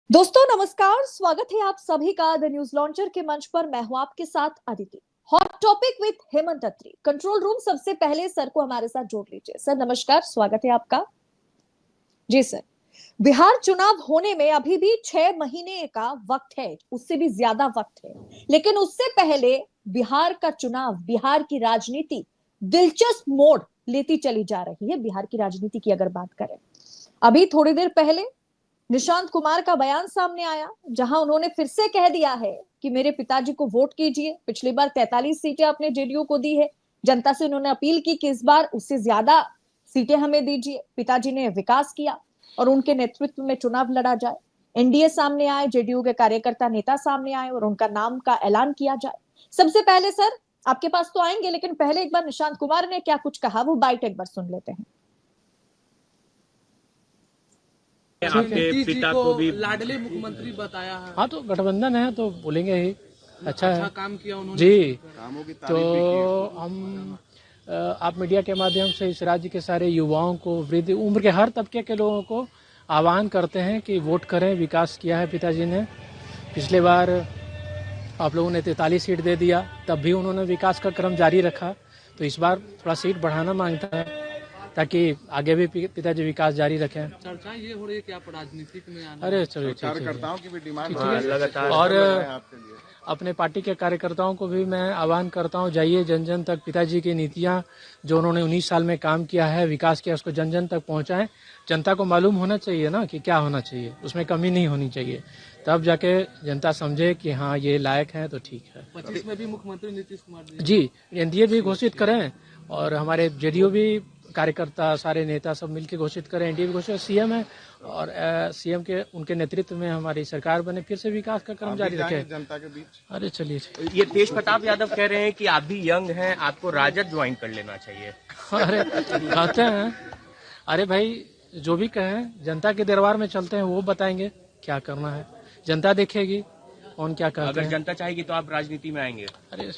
दोस्तों नमस्कार, स्वागत है आप सभी का द न्यूज लॉन्चर के मंच पर। मैं हूं आपके साथ Aditi. Hot topic with Hemant Atri, control room. सबसे पहले सर को हमारे साथ जोड़ लीजिए। सर नमस्कार, स्वागत है आपका। जी सर, बिहार चुनाव होने में अभी भी 6 महीने का वक्त है, उससे भी ज्यादा वक्त है। लेकिन उससे पहले बिहार का चुनाव, बिहार की राजनीति दिलचस्प मोड़ लेती चली जा रही है। बिहार की राजनीति की अगर बात करें, अभी थोड़ी देर पहले निशांत कुमार का बयान सामने आया, जहां उन्होंने फिर से कह दिया है कि मेरे पिताजी को वोट कीजिए। पिछली बार 43 सीटें आपने जेडीयू को दी है। जनता से उन्होंने अपील की कि इस बार उससे ज्यादा सीटें हमें दीजिए। पिताजी ने विकास किया और उनके नेतृत्व में चुनाव लड़ा जाए। एनडीए सामने आए, जेडीयू के कार्यकर्ता नेता सामने आए और उनका नाम का ऐलान किया जाए। सबसे पहले सर आपके पास तो आएंगे, लेकिन पहले एक बार निशांत कुमार ने क्या कुछ कहा वो बाइट एक बार सुन लेते हैं। आपके पिता को भी लाडले मुख्यमंत्री बताया है। हाँ, तो गठबंधन है तो बोलेंगे ही। अच्छा काम किया उन्होंने जी। कामों की तो हम आप मीडिया के माध्यम से इस राज्य के सारे युवाओं को, वृद्ध उम्र के हर तबके के लोगों को आह्वान करते हैं कि वोट करें। विकास किया है पिताजी ने। पिछले बार आप लोगों ने 43 सीट दे दिया, तब भी उन्होंने विकास का क्रम जारी रखा। तो इस बार थोड़ा सीट बढ़ाना मांगता है ताकि आगे भी पिताजी विकास जारी रखें। चर्चा ये हो रही है कि आप राजनीति में आना। अरे चलिए, कार्यकर्ताओं की भी डिमांड लगातार। और अपने पार्टी के कार्यकर्ताओं को भी मैं आह्वान करता हूं, जाइए जन जन तक। पिताजी की नीतियां जो उन्होंने 19 साल में काम किया है, विकास किया, उसको जन जन तक पहुंचाएं। जनता को मालूम होना चाहिए ना कि क्या होना चाहिए, उसमें कमी नहीं होनी चाहिए। तब जाके जनता समझे कि हाँ ये लायक है तो ठीक है। 25 में भी मुख्यमंत्री नीतीश कुमार जी, एनडीए भी घोषित करें और हमारे जेडीयू भी कार्यकर्ता, सारे नेता सब मिलकर घोषित करें। एनडीए भी घोषित, सीएम है और सीएम के उनके नेतृत्व में हमारी सरकार बने, फिर से विकास का क्रम जारी रखे जनता के बीच। अरे चलिए। ये तेज प्रताप यादव कह रहे हैं कि आप भी यंग हैं, आपको राजद ज्वाइन कर लेना चाहिए। अरे कहते हैं, अरे भाई जो भी कहें, जनता के दरबार में चलते हैं, वो बताएंगे क्या करना है। जनता देखेगी कौन क्या कहते हैं। अगर जनता चाहेगी तो आप राजनीति में आएंगे। अरे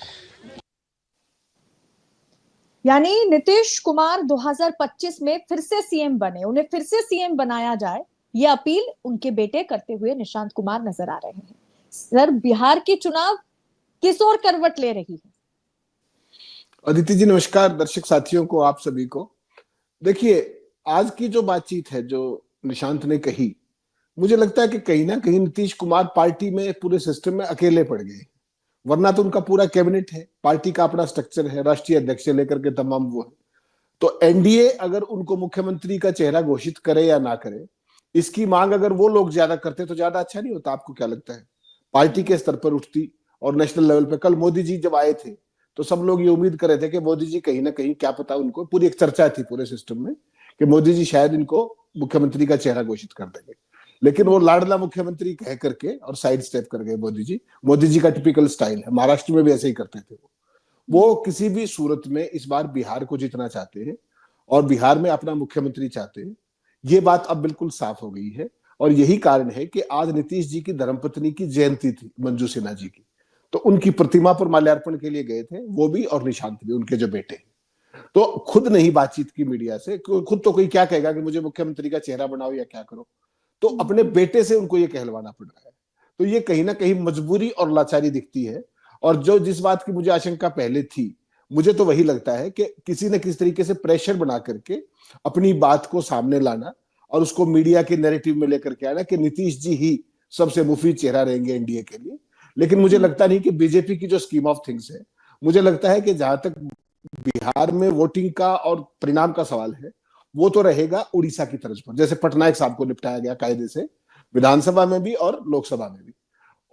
यानी नीतीश कुमार 2025 में फिर से सीएम बने, उन्हें फिर से सीएम बनाया जाए, ये अपील उनके बेटे करते हुए निशांत कुमार नजर आ रहे हैं। सर, बिहार की चुनाव किस ओर करवट ले रही है? अदिति जी नमस्कार, दर्शक साथियों को, आप सभी को। देखिए, आज की जो बातचीत है जो निशांत ने कही, मुझे लगता है कि कहीं ना कहीं नीतीश कुमार पार्टी में, पूरे सिस्टम में अकेले पड़ गए। वरना तो उनका पूरा कैबिनेट है, पार्टी का अपना स्ट्रक्चर है, राष्ट्रीय अध्यक्ष से लेकर के तमाम वो है। तो एनडीए अगर उनको मुख्यमंत्री का चेहरा घोषित करे या ना करे, इसकी मांग अगर वो लोग ज्यादा करते तो ज्यादा अच्छा नहीं होता? आपको क्या लगता है? पार्टी के स्तर पर उठती और नेशनल लेवल पे। कल मोदी जी जब आए थे तो सब लोग ये उम्मीद कर रहे थे कि मोदी जी कहीं ना कहीं, क्या पता, उनको पूरी एक चर्चा थी पूरे सिस्टम में कि मोदी जी शायद इनको मुख्यमंत्री का चेहरा घोषित कर देंगे। लेकिन वो लाडला मुख्यमंत्री कह करके और साइड स्टेप कर गए मोदी जी। मोदी जी का टिपिकल स्टाइल है, महाराष्ट्र में भी ऐसे ही करते थे। वो किसी भी सूरत में इस बार बिहार को जीतना चाहते हैं और बिहार में अपना मुख्यमंत्री चाहते हैं। ये बात अब बिल्कुल साफ हो गई है और यही कारण है कि आज नीतीश जी की धर्मपत्नी की जयंती थी, मंजू सिन्हा जी की। तो उनकी प्रतिमा पर माल्यार्पण के लिए गए थे वो भी और निशांत भी, उनके जो बेटे हैं। तो खुद नहीं बातचीत की मीडिया से, खुद तो कोई क्या कहेगा कि मुझे मुख्यमंत्री का चेहरा बनाओ या क्या करो। तो अपने बेटे से उनको ये कहलवाना पड़ रहा है। तो ये कहीं ना कहीं मजबूरी और लाचारी दिखती है। और जो जिस बात की मुझे आशंका पहले थी, मुझे तो वही लगता है कि किसी न किसी तरीके से प्रेशर बना करके अपनी बात को सामने लाना और उसको मीडिया के नैरेटिव में लेकर के आना कि नीतीश जी ही सबसे मुफीद चेहरा रहेंगे एनडीए के लिए। लेकिन मुझे लगता नहीं कि बीजेपी की जो स्कीम ऑफ थिंग्स है, मुझे लगता है कि जहां तक बिहार में वोटिंग का और परिणाम का सवाल है, वो तो रहेगा उड़ीसा की तर्ज पर, जैसे पटनायक साहब को निपटाया गया कायदे से, विधानसभा में भी और लोकसभा में भी।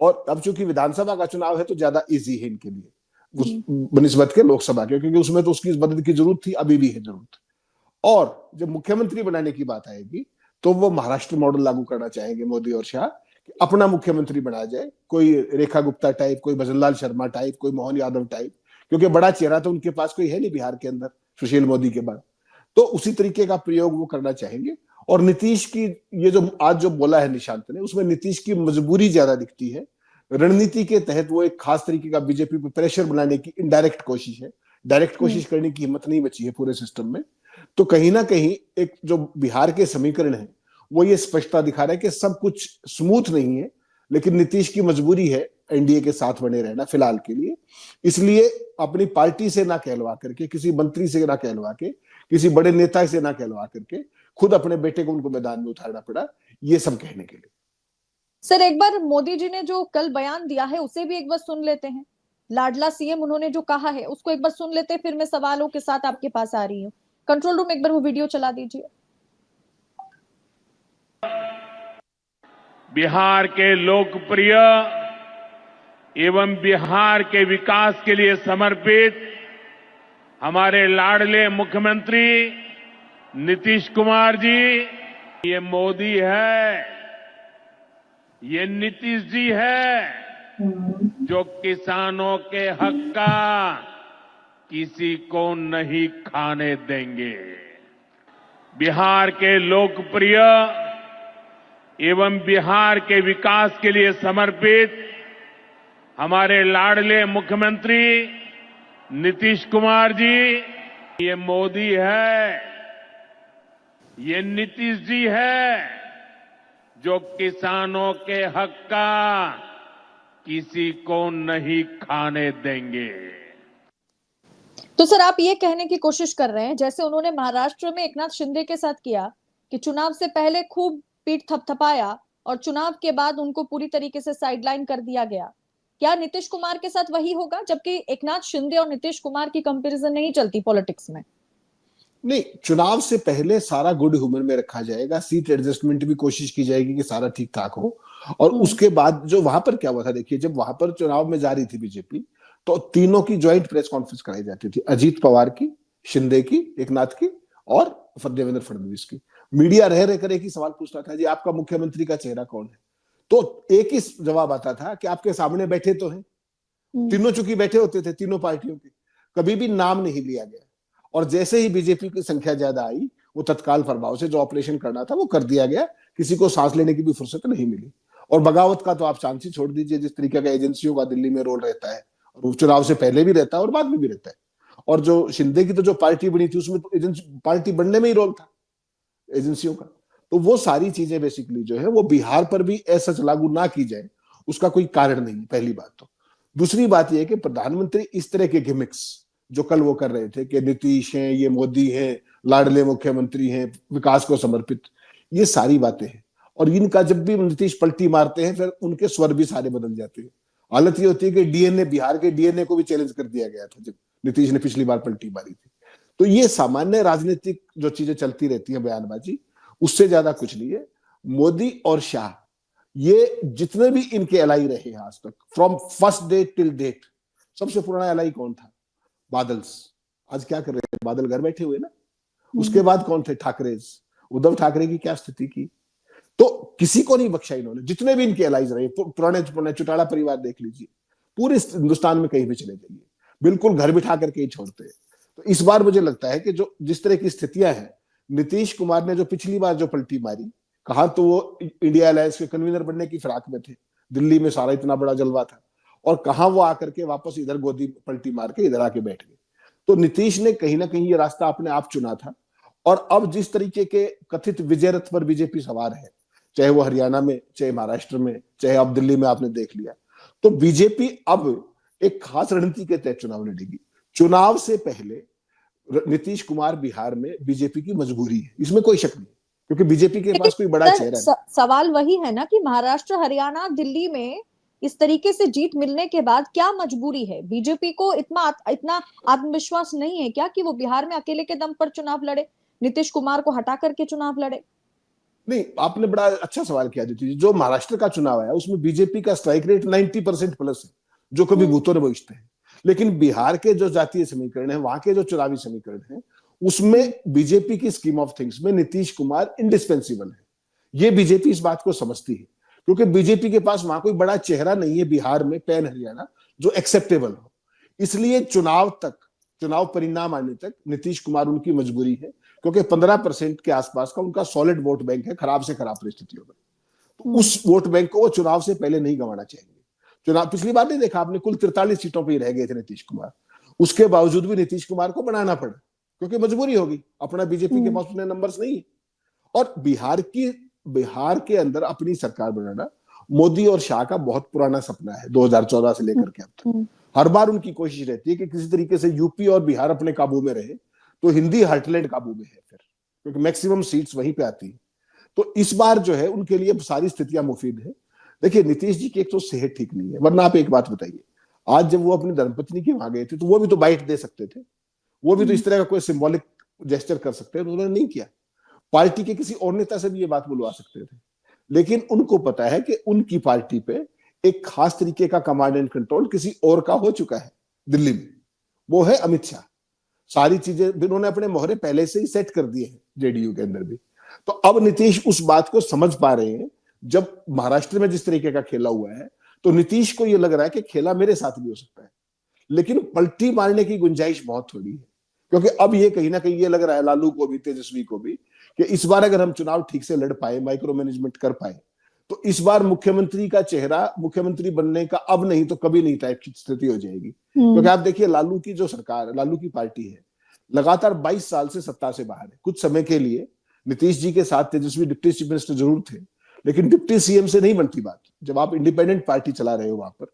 और अब चूंकि विधानसभा का चुनाव है तो ज्यादा इजी है इनके लिए उस बनिस्बत के लोकसभा के, क्योंकि उसमें तो उसकी मदद की जरूरत थी, अभी भी है जरूरत। और जब मुख्यमंत्री बनाने की बात आएगी तो वो महाराष्ट्र मॉडल लागू करना चाहेंगे मोदी और शाह, कि अपना मुख्यमंत्री बनाया जाए, कोई रेखा गुप्ता टाइप, कोई भजनलाल शर्मा टाइप, कोई मोहन यादव टाइप, क्योंकि बड़ा चेहरा तो उनके पास कोई है नहीं बिहार के अंदर सुशील मोदी के बाद। तो उसी तरीके का प्रयोग वो करना चाहेंगे। और नीतीश की ये जो आज जो बोला है निशांत ने, उसमें नीतीश की मजबूरी ज्यादा दिखती है। रणनीति के तहत वो एक खास तरीके का बीजेपी पे प्रेशर बनाने की इनडायरेक्ट कोशिश है, डायरेक्ट कोशिश करने की हिम्मत नहीं बची है पूरे सिस्टम में। तो कहीं ना कहीं एक जो बिहार के समीकरण है वो ये स्पष्टता दिखा रहा है कि सब कुछ स्मूथ नहीं है, लेकिन नीतीश की मजबूरी है एनडीए के साथ बने रहना फिलहाल के लिए। इसलिए अपनी पार्टी से ना कहलवा करके, किसी मंत्री से ना कहलवा के, किसी बड़े नेता से ना कहलवा करके खुद अपने बेटे को उनको मैदान में उतारना पड़ा, ये सब कहने के लिए। सर, एक बार मोदी जी ने जो कल बयान दिया है उसे भी एक बार सुन लेते हैं। लाडला सीएम उन्होंने जो कहा है उसको एक बार सुन लेते हैं, फिर मैं सवालों के साथ आपके पास आ रही हूँ। कंट्रोल रूम एक बार वो वीडियो चला दीजिए। बिहार के लोकप्रिय एवं बिहार के विकास के लिए समर्पित हमारे लाडले मुख्यमंत्री नीतीश कुमार जी, ये मोदी है, ये नीतीश जी है जो किसानों के हक का किसी को नहीं खाने देंगे। बिहार के लोकप्रिय एवं बिहार के विकास के लिए समर्पित हमारे लाडले मुख्यमंत्री नीतीश कुमार जी, ये मोदी है, ये नीतीश जी है जो किसानों के हक का किसी को नहीं खाने देंगे। तो सर, आप ये कहने की कोशिश कर रहे हैं जैसे उन्होंने महाराष्ट्र में एकनाथ शिंदे के साथ किया कि चुनाव से पहले खूब पीठ थपथपाया और चुनाव के बाद उनको पूरी तरीके से साइडलाइन कर दिया गया। क्या नीतीश कुमार के साथ वही होगा? जबकि एकनाथ शिंदे और नीतीश कुमार की कंपैरिजन नहीं चलती पॉलिटिक्स में। नहीं, चुनाव से पहले सारा गुड ह्यूमर में रखा जाएगा, सीट एडजस्टमेंट भी कोशिश की जाएगी कि सारा ठीक ठाक हो। और उसके बाद जो वहां पर क्या हुआ था, देखिए, जब वहां पर चुनाव में जा रही थी बीजेपी, तो तीनों की ज्वाइंट प्रेस कॉन्फ्रेंस कराई जाती थी, अजीत पवार की, शिंदे की, एकनाथ की और देवेंद्र फडणवीस की। मीडिया रह रहकर एक ही सवाल पूछता था, जी आपका मुख्यमंत्री का चेहरा कौन है? तो एक ही जवाब आता था कि आपके सामने बैठे तो हैं। तीनों चूंकि बैठे होते थे तीनों पार्टियों के, कभी भी नाम नहीं लिया गया। और जैसे ही बीजेपी की संख्या ज्यादा आई, वो तत्काल प्रभाव से जो ऑपरेशन करना था वो कर दिया गया, किसी को सांस लेने की भी फुर्सत नहीं मिली। और बगावत का तो आप चांस ही छोड़ दीजिए, जिस तरीके का एजेंसियों का दिल्ली में रोल रहता है, और चुनाव से पहले भी रहता है और बाद में भी रहता है। और जो शिंदे की तो जो पार्टी बनी थी उसमें तो एजेंसी पार्टी बनने में ही रोल था एजेंसियों का। तो वो सारी चीजें बेसिकली जो है वो बिहार पर भी ऐसा लागू ना की जाए, उसका कोई कारण नहीं, पहली बात। तो दूसरी बात यह है कि प्रधानमंत्री इस तरह के गिमिक्स जो कल वो कर रहे थे कि नीतीश हैं, ये मोदी हैं, लाडले मुख्यमंत्री हैं, विकास को समर्पित, ये सारी बातें हैं। और इनका जब भी नीतीश पलटी मारते हैं फिर उनके स्वर भी सारे बदल जाते हैं। हालत ये होती है कि डीएनए, बिहार के डीएनए को भी चैलेंज कर दिया गया था जब नीतीश ने पिछली बार पलटी मारी थी। तो ये सामान्य राजनीतिक जो चीजें चलती रहती है, बयानबाजी, उससे ज्यादा कुछ नहीं है। मोदी और शाह, ये जितने भी इनके एलाई रहे हैं आज तक, from first day till date, सबसे पुराना एलाई कौन था? बादल्स। आज क्या कर रहे हैं? बादल घर बैठे हुए ना। उसके बाद कौन थे? ठाकरेज। उद्धव ठाकरे की क्या स्थिति की? तो किसी को नहीं बख्शा इन्होंने, जितने भी इनके एलाइज रहे, पुराने चौटाला परिवार देख लीजिए, पूरे हिंदुस्तान में कहीं भी चले जाइए, बिल्कुल घर बिठा करके ही छोड़ते हैं। तो इस बार मुझे लगता है कि जो जिस तरह की स्थितियां हैं, नीतीश कुमार ने जो पिछली बार जो पलटी मारी, कहा तो वो इंडिया अलायंस के कन्वीनर बनने की फिराक में थे, दिल्ली में सारा इतना बड़ा जलवा था, और कहा वो आकर के वापस इधर गोदी पलटी मार के इधर आके बैठ गए। तो नीतीश ने कहीं ना कहीं ये रास्ता अपने आप चुना था। और अब जिस तरीके के कथित विजय रथ पर बीजेपी सवार है, चाहे वो हरियाणा में, चाहे महाराष्ट्र में, चाहे अब दिल्ली में आपने देख लिया, तो बीजेपी अब एक खास रणनीति के तहत चुनाव लड़ेगी। चुनाव से पहले नीतीश कुमार बिहार में बीजेपी की मजबूरी है, इसमें कोई शक नहीं, क्योंकि बीजेपी के पास कोई बड़ा चेहरा नहीं। सवाल वही है ना कि महाराष्ट्र, हरियाणा, दिल्ली में इस तरीके से जीत मिलने के बाद क्या मजबूरी है? बीजेपी को इतना आत्मविश्वास नहीं है क्या कि वो बिहार में अकेले के दम पर चुनाव लड़े, नीतीश कुमार को हटा करके चुनाव लड़े? नहीं, आपने बड़ा अच्छा सवाल किया दीदी। जो महाराष्ट्र का चुनाव है उसमें बीजेपी का स्ट्राइक रेट 90% प्लस है, जो कभी भूतों ने बहिष्ठ है। लेकिन बिहार के जो जातीय समीकरण है, वहां के जो चुनावी समीकरण है, उसमें बीजेपी की स्कीम ऑफ थिंग्स में नीतीश कुमार इंडिस्पेंसिबल है। ये बीजेपी इस बात को समझती है, क्योंकि बीजेपी के पास वहां कोई बड़ा चेहरा नहीं है बिहार में, पैन हरियाणा, जो एक्सेप्टेबल हो। इसलिए चुनाव परिणाम आने तक नीतीश कुमार उनकी मजबूरी है, क्योंकि 15% के आसपास का उनका सॉलिड वोट बैंक है खराब से खराब परिस्थितियों में। तो उस वोट बैंक को वो चुनाव से पहले नहीं गंवाना चाहेंगे। चुनाव पिछली बार नहीं देखा आपने, कुल 43 सीटों पर ही रह गए थे नीतीश कुमार, उसके बावजूद भी नीतीश कुमार को बनाना पड़ा, क्योंकि मजबूरी होगी, अपना बीजेपी के पास उतने नंबर्स नहीं है। और बिहार की बिहार के अंदर अपनी सरकार बनाना मोदी और शाह का बहुत पुराना सपना है, 2014 से लेकर के अब तक। हर बार उनकी कोशिश रहती है कि किसी तरीके से यूपी और बिहार अपने काबू में रहे, तो हिंदी हार्टलैंड काबू में है फिर, क्योंकि मैक्सिमम सीट्स वहीं पे आती है। तो इस बार जो है उनके लिए सारी स्थितियां मुफीद है। देखिए नीतीश जी की एक तो सेहत ठीक नहीं है, वरना आप एक बात बताइए, आज जब वो अपनी धर्मपत्नी के वहां गए थे तो वो भी तो बाइट दे सकते थे, वो भी तो इस तरह का कोई सिंबॉलिक जेस्चर कर सकते हैं, उन्होंने नहीं किया। पार्टी के किसी और नेता से भी ये बात बुलवा सकते थे, लेकिन उनको पता है कि उनकी पार्टी पे एक खास तरीके का कमांड एंड कंट्रोल किसी और का हो चुका है दिल्ली में, वो है अमित शाह। सारी चीजें उन्होंने अपने मोहरे पहले से ही सेट कर दिए हैं जेडीयू के अंदर भी। तो अब नीतीश उस बात को समझ पा रहे हैं, जब महाराष्ट्र में जिस तरीके का खेला हुआ है तो नीतीश को यह लग रहा है कि खेला मेरे साथ भी हो सकता है, लेकिन पलटी मारने की गुंजाइश बहुत थोड़ी है, क्योंकि अब ये कहीं ना कहीं ये लग रहा है लालू को भी, तेजस्वी को भी, कि इस बार अगर हम चुनाव ठीक से लड़ पाए, माइक्रो मैनेजमेंट कर पाए, तो इस बार मुख्यमंत्री का चेहरा मुख्यमंत्री बनने का अब नहीं तो कभी नहीं टाइप की स्थिति हो जाएगी। क्योंकि आप देखिए लालू की जो सरकार, लालू की पार्टी है, लगातार 22 साल से सत्ता से बाहर है। कुछ समय के लिए नीतीश जी के साथ तेजस्वी डिप्टी चीफ मिनिस्टर जरूर थे, लेकिन डिप्टी सीएम से नहीं बनती बात जब आप इंडिपेंडेंट पार्टी चला रहे हो वहां पर।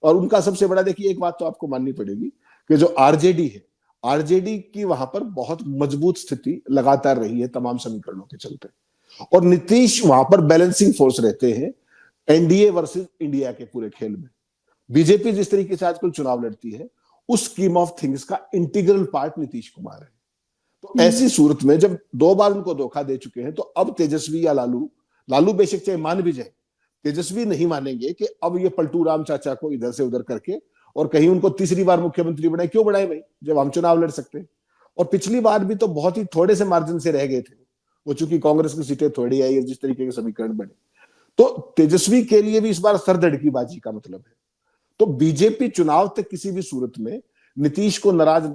और उनका सबसे बड़ा, देखिए एक बात तो आपको माननी पड़ेगी कि जो आरजेडी है, आरजेडी की वहां पर बहुत मजबूत स्थिति लगातार रही है तमाम समीकरणों के चलते, और नीतीश वहां पर बैलेंसिंग फोर्स रहते हैं एनडीए वर्सेस इंडिया के पूरे खेल में। बीजेपी जिस तरीके से आजकल चुनाव लड़ती है, उस स्कीम ऑफ थिंग्स का इंटीग्रल पार्ट नीतीश कुमार है। तो ऐसी सूरत में जब 2 बार उनको धोखा दे चुके हैं, तो अब तेजस्वी या लालू बेशक चाहे मान भी जाए, तेजस्वी नहीं मानेंगे कि अब ये पलटू राम चाचा को इधर से उधर करके और कहीं उनको तीसरी बार मुख्यमंत्री बनाए। क्यों बनाए भाई, जब हम चुनाव लड़ सकते हैं। और पिछली बार भी तो बहुत ही थोड़े से मार्जिन से रह गए थे वो, चूंकि कांग्रेस की सीटें थोड़ी आई, जिस तरीके के समीकरण बने। तो तेजस्वी के लिए भी इस बार सरदड़ की बाजी का मतलब है। तो बीजेपी चुनाव तक किसी भी सूरत में नीतीश को नाराज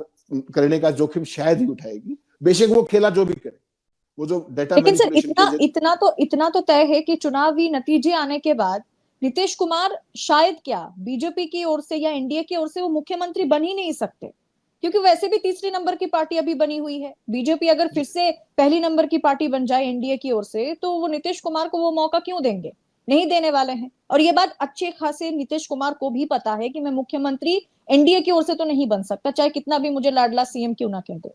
करने का जोखिम शायद ही उठाएगी, बेशक वो खेला जो भी करे, वो जो डेटा। लेकिन सर इतना तो तय है कि चुनावी नतीजे आने के बाद नीतीश कुमार शायद क्या बीजेपी की ओर से या एनडीए की ओर से वो मुख्यमंत्री बन ही नहीं सकते, क्योंकि वैसे भी तीसरी नंबर की पार्टी अभी बनी हुई है। बीजेपी अगर फिर से पहली नंबर की पार्टी बन जाए एनडीए की ओर से, तो वो नीतीश कुमार को वो मौका क्यों देंगे, नहीं देने वाले हैं। और ये बात अच्छे खासे नीतीश कुमार को भी पता है कि मैं मुख्यमंत्री एनडीए की ओर से तो नहीं बन सकता, चाहे कितना भी मुझे लाडला सीएम क्यों ना कह दे।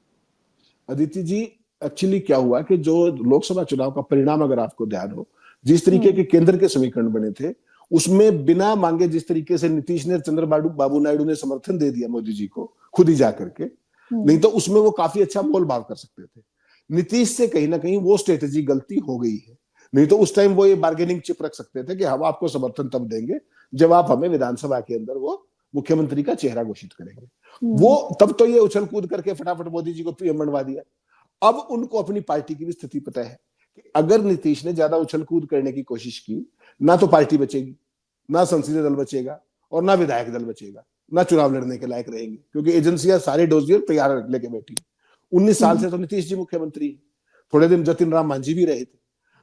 अदिति जी, एक्चुअली क्या हुआ कि जो लोकसभा चुनाव का परिणाम अगर आपको ध्यान हो, जिस तरीके के केंद्र के समीकरण बने थे, उसमें बिना मांगे जिस तरीके से नीतीश ने, चंद्रबाबू नायडू ने समर्थन दे दिया मोदी जी को खुद ही जाकर के, नहीं तो उसमें वो काफी अच्छा मोल भाव कर सकते थे। नीतीश से कहीं ना कहीं वो स्ट्रेटेजी गलती हो गई है, नहीं तो उस टाइम वो ये बार्गेनिंग चिप रख सकते थे कि हम आपको समर्थन तब देंगे जब आप हमें विधानसभा के अंदर वो मुख्यमंत्री का चेहरा घोषित करेंगे। वो तब तो ये उछल कूद करके फटाफट मोदी जी को पीएम बनवा दिया। अब उनको अपनी पार्टी की भी स्थिति पता है कि अगर नीतीश ने ज्यादा उछल कूद करने की कोशिश की, ना तो पार्टी बचेगी, ना संसदीय दल बचेगा, और ना विधायक दल बचेगा, ना चुनाव लड़ने के लायक रहेंगे, क्योंकि एजेंसियां सारे डोजियर तैयार लेके बैठी। 19 साल से तो नीतीश जी मुख्यमंत्री, थोड़े दिन जतिन राम मांझी भी रहे थे।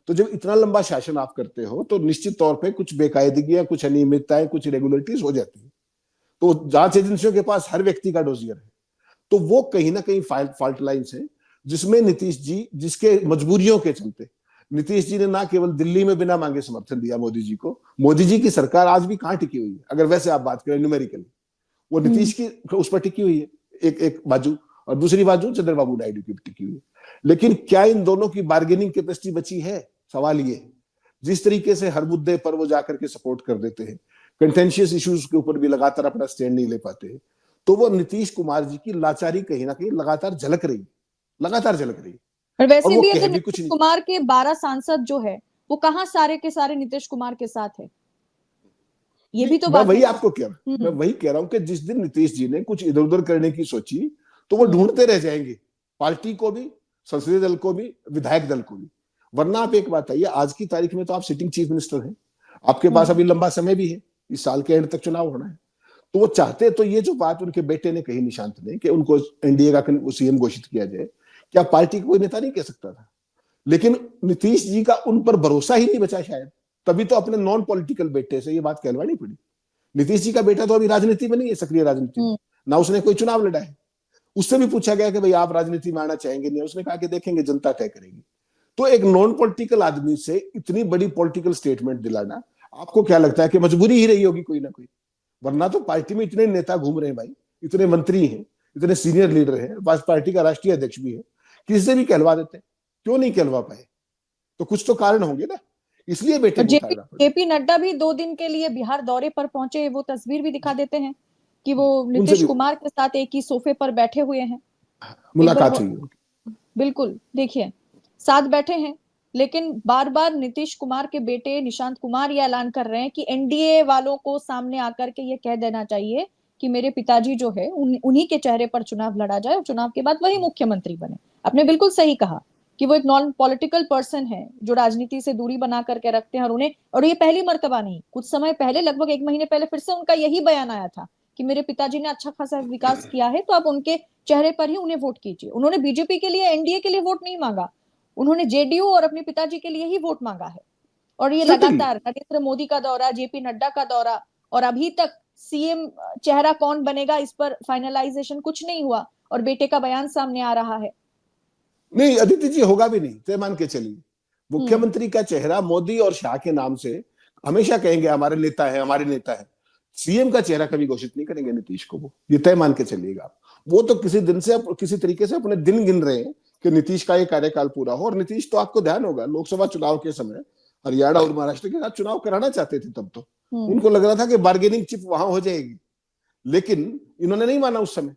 तो जब इतना लंबा शासन आप करते हो, तो निश्चित तौर पर कुछ बेकायदगियां, कुछ अनियमितताएं, कुछ इरेगुलरिटीज हो जाती है। तो जांच एजेंसियों के पास हर व्यक्ति का डोजियर है, तो वो कहीं ना कहीं फॉल्ट लाइन्स है, जिसमें नीतीश जी, जिसके मजबूरियों के चलते नीतीश जी ने ना केवल दिल्ली में बिना मांगे समर्थन दिया मोदी जी को, मोदी जी की सरकार आज भी कहां टिकी हुई है, अगर वैसे आप बात करें न्यूमेरिकली, वो नीतीश की उस पर टिकी हुई है एक बाजू, और दूसरी बाजू चंद्रबाबू नायडू की टिकी हुई है। लेकिन क्या इन दोनों की बार्गेनिंग कैपेसिटी बची है, सवाल ये है। जिस तरीके से हर मुद्दे पर वो जाकर के सपोर्ट कर देते हैं, कंटेंशियस इश्यूज के ऊपर भी लगातार अपना स्टैंड नहीं ले पाते हैं, तो वो नीतीश कुमार जी की लाचारी कहीं ना कहीं लगातार झलक रही है। और वैसे भी अगर नीतीश कुमार के 12 सांसद जो है, वो कहाँ सारे के सारे नीतीश कुमार के साथ है, ये भी तो बात वही आपको मैं वही कह रहा हूं कि जिस दिन नीतीश जी ने कुछ इधर उधर करने की सोची, तो वो ढूंढते रह जाएंगे, पार्टी को भी, संसदीय दल को भी, विधायक दल को भी। वरना आप एक बात आइए, आज की तारीख में तो आप सिटिंग चीफ मिनिस्टर हैं, आपके पास अभी लंबा समय भी है, इस साल के एंड तक चुनाव होना है। तो वो चाहते, तो ये जो बात उनके बेटे ने कही, निशांत ने, कि उनको एनडीए का सीएम घोषित किया जाए, क्या पार्टी का कोई नेता नहीं कह सकता था? लेकिन नीतीश जी का उन पर भरोसा ही नहीं बचा शायद, तभी तो अपने नॉन पॉलिटिकल बेटे से ये बात कहलवानी पड़ी। नीतीश जी का बेटा तो अभी राजनीति में नहीं है, सक्रिय राजनीति में, ना उसने कोई चुनाव लड़ा है। उससे भी पूछा गया कि भाई आप राजनीति में आना चाहेंगे नहीं, उसने कहा कि देखेंगे, जनता तय करेगी। तो एक नॉन पॉलिटिकल आदमी से इतनी बड़ी पॉलिटिकल स्टेटमेंट दिलाना, आपको क्या लगता है कि मजबूरी ही रही होगी कोई ना कोई? वरना तो पार्टी में इतने नेता घूम रहे हैं भाई, इतने मंत्री हैं, इतने सीनियर लीडर हैं, पार्टी का राष्ट्रीय अध्यक्ष भी है, किसी से भी कहलवा देते, क्यों नहीं कहलवा पाए? तो कुछ तो कारण होंगे ना, इसलिए बेटे को उतारना पड़ा। जेपी नड्डा भी 2 दिन के लिए बिहार दौरे पर पहुंचे, वो तस्वीर भी दिखा देते हैं कि वो नीतीश कुमार के साथ एक ही सोफे पर बैठे हुए हैं, मुलाकात हुई। बिल्कुल देखिए साथ बैठे हैं, लेकिन बार बार नीतीश कुमार के बेटे निशांत कुमार ये ऐलान कर रहे हैं कि एनडीए वालों को सामने आकर के ये कह देना चाहिए कि मेरे पिताजी जो है उन्हीं के चेहरे पर चुनाव लड़ा जाए और चुनाव के बाद वही मुख्यमंत्री बने। आपने बिल्कुल सही कहा कि वो एक नॉन पॉलिटिकल पर्सन है जो राजनीति से दूरी बना करके रखते हैं, और ये पहली मर्तबा नहीं, कुछ समय पहले लगभग 1 महीने पहले फिर से उनका यही बयान आया था कि मेरे पिताजी ने अच्छा खासा विकास किया है, तो आप उनके चेहरे पर ही उन्हें वोट कीजिए। उन्होंने बीजेपी के लिए, एनडीए के लिए वोट नहीं मांगा, उन्होंने जेडीयू और अपने पिताजी के लिए ही वोट मांगा है। और ये लगातार नरेंद्र मोदी का दौरा, जेपी नड्डा का दौरा, और अभी तक सीएम चेहरा कौन बनेगा इस पर फाइनलाइजेशन कुछ नहीं हुआ, और बेटे का बयान सामने आ रहा है। नहीं अदिति जी, होगा भी नहीं, तय मान के चलिए। मुख्यमंत्री का चेहरा मोदी और शाह के नाम से हमेशा कहेंगे हमारे नेता है, हमारे नेता है। सीएम का चेहरा कभी घोषित नहीं करेंगे नीतीश को, वो ये तय मान के चलिएगा। वो तो किसी दिन से किसी तरीके से अपने दिन गिन रहे हैं कि नीतीश का ये कार्यकाल पूरा हो। और नीतीश तो आपको ध्यान होगा लोकसभा चुनाव के समय हरियाणा और महाराष्ट्र के साथ चुनाव कराना चाहते थे, तब तो उनको लग रहा था कि बार्गेनिंग चिप वहां हो जाएगी, लेकिन इन्होंने नहीं माना उस समय।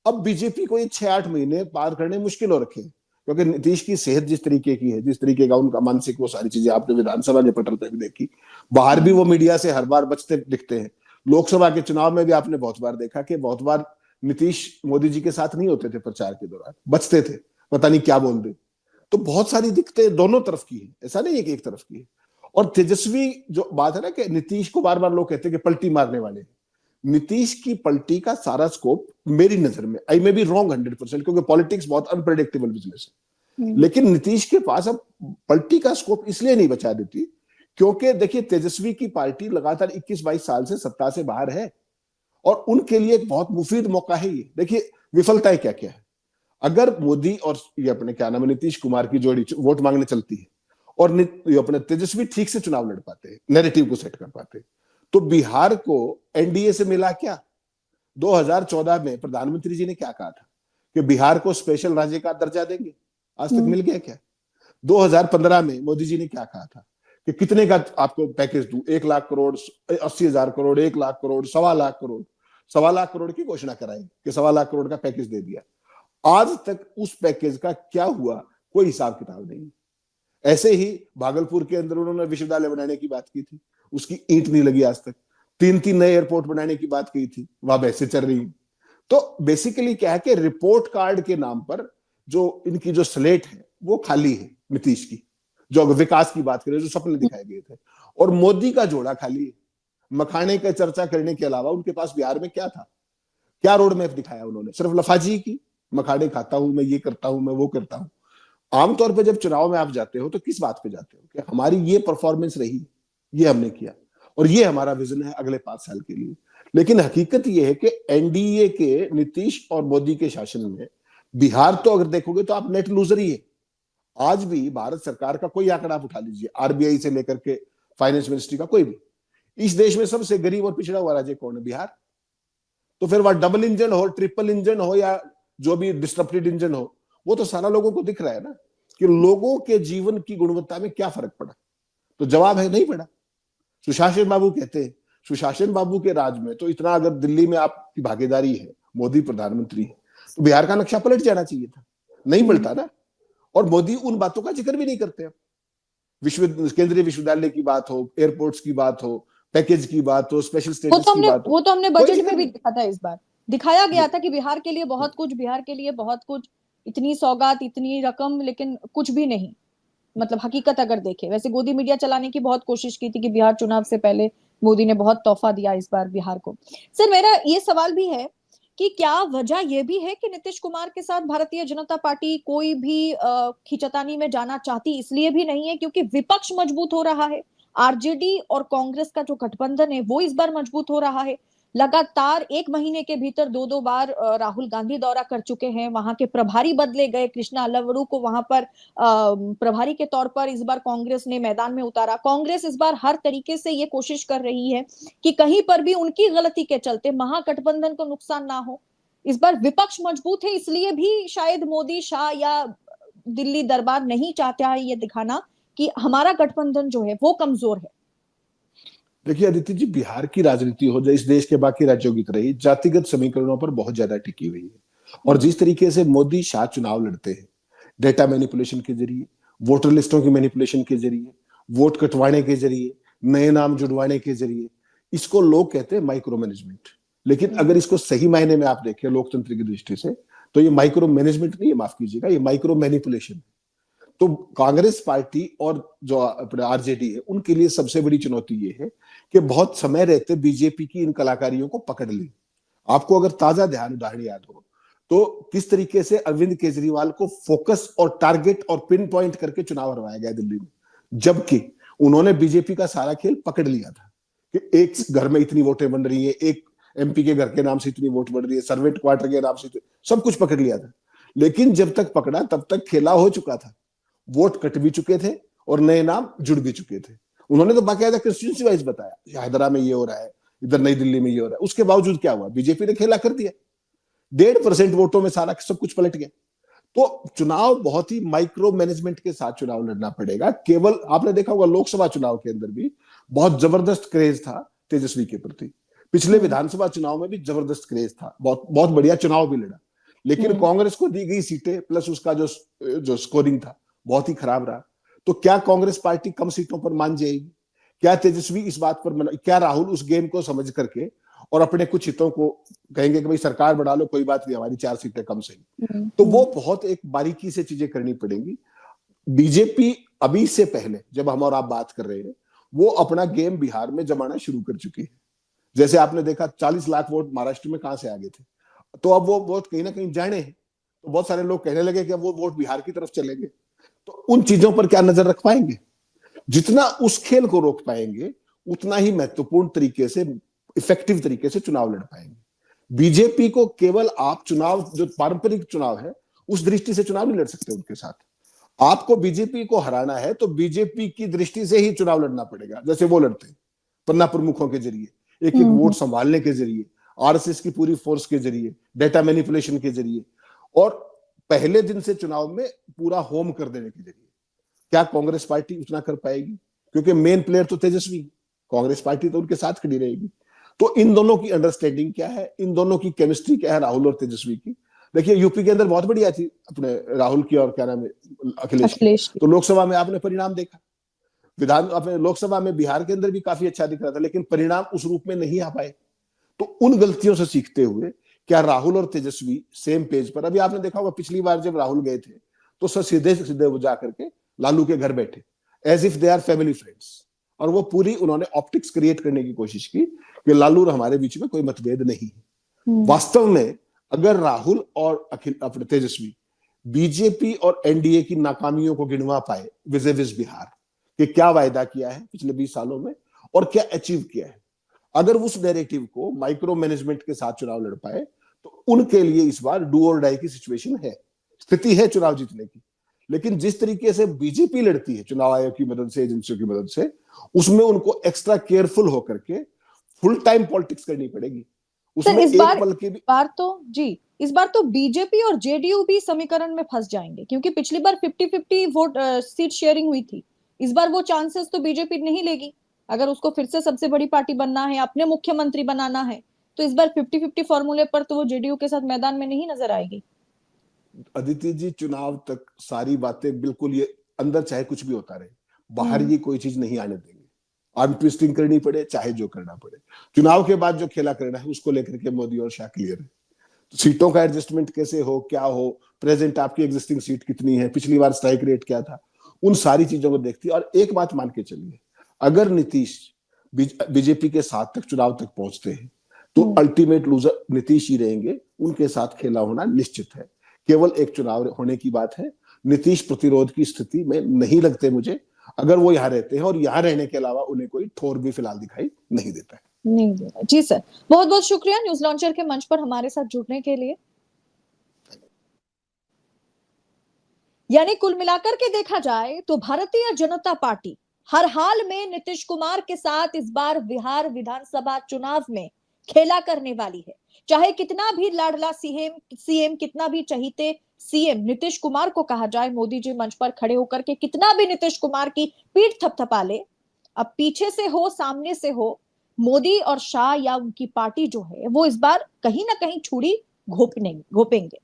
अब बीजेपी को ये 6-8 महीने पार करने मुश्किल हो रखे, क्योंकि नीतीश की सेहत जिस तरीके की है, जिस तरीके का उनका मानसिक, वो सारी चीजें आपने विधानसभा के पटल पे भी देखी, बाहर भी वो मीडिया से हर बार बचते दिखते हैं। लोकसभा के चुनाव में भी आपने बहुत बार देखा कि बहुत बार नीतीश मोदी जी के साथ नहीं होते थे, प्रचार के दौरान बचते थे, पता नहीं क्या बोल दे। तो बहुत सारी दिक्कतें दोनों तरफ की है, ऐसा नहीं है कि एक तरफ की है। और तेजस्वी जो बात है ना कि नीतीश को बार बार लोग कहते हैं कि पलटी मारने वाले, नीतीश की पलटी का सारा स्कोप मेरी नजर में, आई मे बी रॉन्ग 100%, क्योंकि पॉलिटिक्स बहुत अनप्रेडिक्टेबल बिजनेस है, लेकिन नीतीश के पास अब पलटी का स्कोप इसलिए नहीं बचा देती क्योंकि देखिए तेजस्वी की पार्टी लगातार 21-22 साल से सत्ता से बाहर है, और उनके लिए एक बहुत मुफीद मौका है ये। देखिए विफलताएं क्या क्या है, अगर मोदी और ये अपने क्या नाम है नीतीश कुमार की जोड़ी वोट मांगने चलती है और अपने तेजस्वी ठीक से चुनाव लड़ पाते हैं, नैरेटिव को सेट कर पाते, तो बिहार को एनडीए से मिला क्या? 2014 में प्रधानमंत्री जी ने क्या कहा था कि बिहार को स्पेशल राज्य का दर्जा देंगे, आज तक मिल गया क्या? 2015 में मोदी जी ने क्या कहा था कि कितने का आपको पैकेज दूं, 1 लाख करोड़, 80,000 करोड़, 1 लाख करोड़, 1.25 लाख करोड़, 1.25 लाख करोड़ की घोषणा कराई कि 1.25 लाख करोड़ का पैकेज दे दिया। आज तक उस पैकेज का क्या हुआ कोई हिसाब किताब नहीं। ऐसे ही भागलपुर के अंदर उन्होंने विश्वविद्यालय बनाने की बात की थी, उसकी ईंट नहीं लगी आज तक। 3 नए एयरपोर्ट बनाने की बात की थी, वहां बहसें चल रही। तो बेसिकली क्या है कि रिपोर्ट कार्ड के नाम पर जो इनकी जो स्लेट है वो खाली है नीतीश की, जो विकास की बात करें, जो सपने दिखाए गए थे, और मोदी का जोड़ा खाली है। मखाने का चर्चा करने के अलावा उनके पास बिहार में क्या था, क्या रोड मैप दिखाया उन्होंने? सिर्फ लफाजी की, मखाने खाता हूं मैं, ये करता हूं मैं, वो करता हूं। आमतौर पर जब चुनाव में आप जाते हो तो किस बात पे जाते हो कि हमारी ये परफॉर्मेंस रही, ये हमने किया और ये हमारा विजन है अगले 5 साल के लिए। लेकिन हकीकत ये है कि एनडीए के नीतीश और मोदी के शासन में बिहार तो अगर देखोगे तो आप नेट लूजर ही है। आज भी भारत सरकार का कोई आंकड़ा आप उठा लीजिए, आरबीआई से लेकर के फाइनेंस मिनिस्ट्री का कोई भी, इस देश में सबसे गरीब और पिछड़ा हुआ राज्य कौन है? बिहार। तो फिर वह डबल इंजन हो, ट्रिपल इंजन हो, या जो भी डिस्ट्रप्टेड इंजन हो, वो तो सारा लोगों को दिख रहा है ना कि लोगों के जीवन की गुणवत्ता में क्या फर्क पड़ा। तो जवाब है नहीं पड़ा। सुशासन बाबू कहते हैं, सुशासन बाबू के राज में तो इतना, अगर दिल्ली में आपकी भागीदारी है, मोदी प्रधानमंत्री है, तो बिहार का नक्शा पलट जाना चाहिए था, नहीं पलटा ना। और मोदी उन बातों का जिक्र भी नहीं करते। अब केंद्रीय विश्वविद्यालय की बात हो, एयरपोर्ट्स की बात हो, पैकेज की बात हो, स्पेशल स्टेटस की बात हो, वो तो हमने बजट में भी देखा था, इस बार दिखाया गया था कि बिहार के लिए बहुत कुछ, बिहार के लिए बहुत कुछ, इतनी सौगात, इतनी रकम, लेकिन कुछ भी नहीं। मतलब हकीकत अगर देखें, वैसे गोदी मीडिया चलाने की बहुत कोशिश की थी कि बिहार चुनाव से पहले मोदी ने बहुत तोहफा दिया इस बार बिहार को। सर मेरा ये सवाल भी है कि क्या वजह यह भी है कि नीतीश कुमार के साथ भारतीय जनता पार्टी कोई भी खींचतानी में जाना चाहती इसलिए भी नहीं है क्योंकि विपक्ष मजबूत हो रहा है, आरजेडी और कांग्रेस का जो गठबंधन है वो इस बार मजबूत हो रहा है, लगातार एक महीने के भीतर 2-2 बार राहुल गांधी दौरा कर चुके हैं। वहां के प्रभारी बदले गए, कृष्णा अल्लावड़ू को वहां पर प्रभारी के तौर पर इस बार कांग्रेस ने मैदान में उतारा। कांग्रेस इस बार हर तरीके से ये कोशिश कर रही है कि कहीं पर भी उनकी गलती के चलते महागठबंधन को नुकसान ना हो। इस बार विपक्ष मजबूत है, इसलिए भी शायद मोदी, शाह या दिल्ली दरबार नहीं चाहता है ये दिखाना कि हमारा गठबंधन जो है वो कमजोर है। देखिए अदिति जी, बिहार की राजनीति हो जाए इस देश के बाकी राज्यों की तरह ही जातिगत समीकरणों पर बहुत ज्यादा टिकी हुई है। और जिस तरीके से मोदी शाह चुनाव लड़ते हैं, डेटा मैनिपुलेशन के जरिए, वोटर लिस्टों की मैनिपुलेशन के जरिए, वोट कटवाने के जरिए, नए नाम जुड़वाने के जरिए, इसको लोग कहते हैं माइक्रो मैनेजमेंट। लेकिन अगर इसको सही मायने में आप देखें लोकतंत्र की दृष्टि से, तो ये माइक्रो मैनेजमेंट नहीं है, माफ कीजिएगा, ये माइक्रो मैनिपुलेशन। तो कांग्रेस पार्टी और जो अपने आरजेडी है उनके लिए सबसे बड़ी चुनौती ये है कि बहुत समय रहते बीजेपी की इन कलाकारियों को पकड़ ली। आपको अगर ताजा उदाहरण याद हो तो किस तरीके से अरविंद केजरीवाल को फोकस और टारगेट और पिन पॉइंट करके चुनाव हरवाया गया दिल्ली में, जबकि उन्होंने बीजेपी का सारा खेल पकड़ लिया था कि एक घर में इतनी वोटें बन रही है, एक एमपी के घर के नाम से इतनी वोट बढ़ रही है, सर्वेंट क्वार्टर के नाम से, सब कुछ पकड़ लिया था। लेकिन जब तक पकड़ा तब तक खेला हो चुका था, वोट कट भी चुके थे और नए नाम जुड़ भी चुके थे। उन्होंने तो बाकायदा कंस्टिट्यूंसी वाइज बताया, हैदरा में ये हो रहा है, इधर नई दिल्ली में ये हो रहा है। उसके बावजूद क्या हुआ, बीजेपी ने खेला कर दिया, 1.5% वोटों में सारा सब कुछ पलट गया। तो चुनाव बहुत ही माइक्रो मैनेजमेंट के साथ चुनाव लड़ना पड़ेगा। केवल आपने देखा होगा लोकसभा चुनाव के अंदर भी बहुत जबरदस्त क्रेज था तेजस्वी के प्रति, पिछले विधानसभा चुनाव में भी जबरदस्त क्रेज था, बहुत बढ़िया चुनाव भी लड़ा। लेकिन कांग्रेस को दी गई सीटें प्लस उसका जो स्कोरिंग था बहुत ही खराब रहा। तो क्या कांग्रेस पार्टी कम सीटों पर मान जाएगी? क्या तेजस्वी इस बात पर क्या राहुल उस गेम को समझ करके और अपने कुछ हितों को कहेंगे कि भाई सरकार बढ़ा लो, कोई बात नहीं, हमारी 4 सीटें कम सही। तो वो बहुत एक बारीकी से चीजें करनी पड़ेंगी। बीजेपी अभी से पहले जब हम और आप बात कर रहे हैं, वो अपना गेम बिहार में जमाना शुरू कर चुकी है। जैसे आपने देखा 40 लाख वोट महाराष्ट्र में कहां से आ गए थे, तो अब वो वोट कहीं ना कहीं जाने हैं। तो बहुत सारे लोग कहने लगे कि अब वो वोट बिहार की तरफ चलेंगे। तो उन चीजों पर क्या नजर रख पाएंगे? जितना उस खेल को रोक पाएंगे उतना ही महत्वपूर्ण तरीके से, इफेक्टिव तरीके से चुनाव लड़ पाएंगे। बीजेपी को केवल आप चुनाव, जो पारंपरिक चुनाव है उस दृष्टि से चुनाव नहीं लड़ सकते उनके साथ। आपको बीजेपी को हराना है तो बीजेपी की दृष्टि से ही चुनाव लड़ना पड़ेगा, जैसे वो लड़ते हैं पन्ना प्रमुखों के जरिए, एक एक वोट संभालने के जरिए, आरएसएस की पूरी फोर्स के जरिए, डेटा मैनिपुलेशन के जरिए, और पहले दिन से चुनाव में पूरा होम कर देने के जरिए। क्या कांग्रेस पार्टी उतना कर पाएगी? क्योंकि मेन प्लेयर तो तेजस्वी, कांग्रेस पार्टी तो उनके साथ खड़ी रहेगी। तो इन दोनों की अंडरस्टैंडिंग क्या है, इन दोनों की केमिस्ट्री क्या है, राहुल और तेजस्वी की? देखिए यूपी के अंदर बहुत बढ़िया थी अपने राहुल की और क्या नाम है अखिलेश की। तो लोकसभा में आपने परिणाम देखा, अपने लोकसभा में बिहार के अंदर भी काफी अच्छा दिख रहा था, लेकिन परिणाम उस रूप में नहीं आ पाए। तो उन गलतियों से सीखते हुए क्या राहुल और तेजस्वी सेम पेज पर? अभी आपने देखा होगा पिछली बार जब राहुल गए थे तो सर सीधे सीधे वो जाकर के लालू के घर बैठे, as if they are family friends, और वो पूरी उन्होंने ऑप्टिक्स क्रिएट करने की कोशिश की कि लालू और हमारे बीच में कोई मतभेद नहीं है। वास्तव में अगर राहुल और अपने तेजस्वी बीजेपी और एनडीए की नाकामियों को गिनवा पाए विज़ विज़ बिहार कि क्या वायदा किया है पिछले 20 सालों में और क्या अचीव किया है, अगर उस नैरेटिव को माइक्रो मैनेजमेंट के साथ चुनाव लड़ पाए तो उनके लिए इस बार डू और डाई की सिचुएशन है, स्थिति है चुनाव जीतने की। लेकिन जिस तरीके से बीजेपी लड़ती है चुनाव आयोग की मदद से, एजेंसियों की मदद से, उसमें उनको एक्स्ट्रा केयरफुल होकर के फुल टाइम पॉलिटिक्स करनी पड़ेगी। उसमें इस बार तो बीजेपी और जेडीयू भी समीकरण में फंस जाएंगे, क्योंकि पिछली बार 50-50 वोट सीट शेयरिंग हुई थी। इस बार वो चांसेस तो बीजेपी नहीं लेगी। अगर उसको फिर से सबसे बड़ी पार्टी बनना है, अपने मुख्यमंत्री बनाना है, तो इस बार 50-50 फॉर्मूले पर तो वो जेडीयू के साथ मैदान में नहीं नजर आएगी। अदिति जी, चुनाव तक सारी बातें बिल्कुल, ये अंदर चाहे कुछ भी होता रहे, बाहर ये कोई चीज नहीं आने देंगे। आर्म ट्विस्टिंग करनी पड़े, चाहे जो करना पड़े, चुनाव के बाद जो खेला करना है उसको लेकर के मोदी और शाह क्लियर है। तो सीटों का एडजस्टमेंट कैसे हो, क्या हो, प्रेजेंट आपकी एग्जिस्टिंग सीट कितनी है, पिछली बार स्ट्राइक रेट क्या था, उन सारी चीजों को देखती है। और एक बात मान के चलिए, अगर नीतीश बीजेपी के साथ तक चुनाव तक पहुंचते हैं तो अल्टीमेट लूजर नीतीश ही रहेंगे, उनके साथ खेला होना निश्चित है। केवल एक चुनाव होने की बात है। नीतीश प्रतिरोध की स्थिति में नहीं लगते मुझे, अगर वो यहाँ रहते हैं, और यहाँ रहने के अलावा उन्हें कोई ठोर भी फिलहाल दिखाई नहीं देता है। नहीं देना। जी सर, बहुत बहुत शुक्रिया न्यूज लॉन्चर के मंच पर हमारे साथ जुड़ने के लिए। यानी कुल मिलाकर के देखा जाए तो भारतीय जनता पार्टी हर हाल में नीतीश कुमार के साथ इस बार बिहार विधानसभा चुनाव में खेला करने वाली है। चाहे कितना भी लाडला सीएम कितना भी चहीते सीएम नीतीश कुमार को कहा जाए, मोदी जी मंच पर खड़े होकर के कितना भी नीतीश कुमार की पीठ थपथपा ले, अब पीछे से हो सामने से हो, मोदी और शाह या उनकी पार्टी जो है वो इस बार कहीं ना कहीं छुरी घोपेंगे।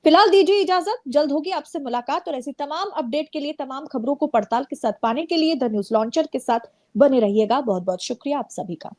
फिलहाल दीजिए इजाजत, जल्द होगी आपसे मुलाकात और ऐसी तमाम अपडेट के लिए, तमाम खबरों को पड़ताल के साथ पाने के लिए द न्यूज लॉन्चर के साथ बने रहिएगा। बहुत बहुत शुक्रिया आप सभी का।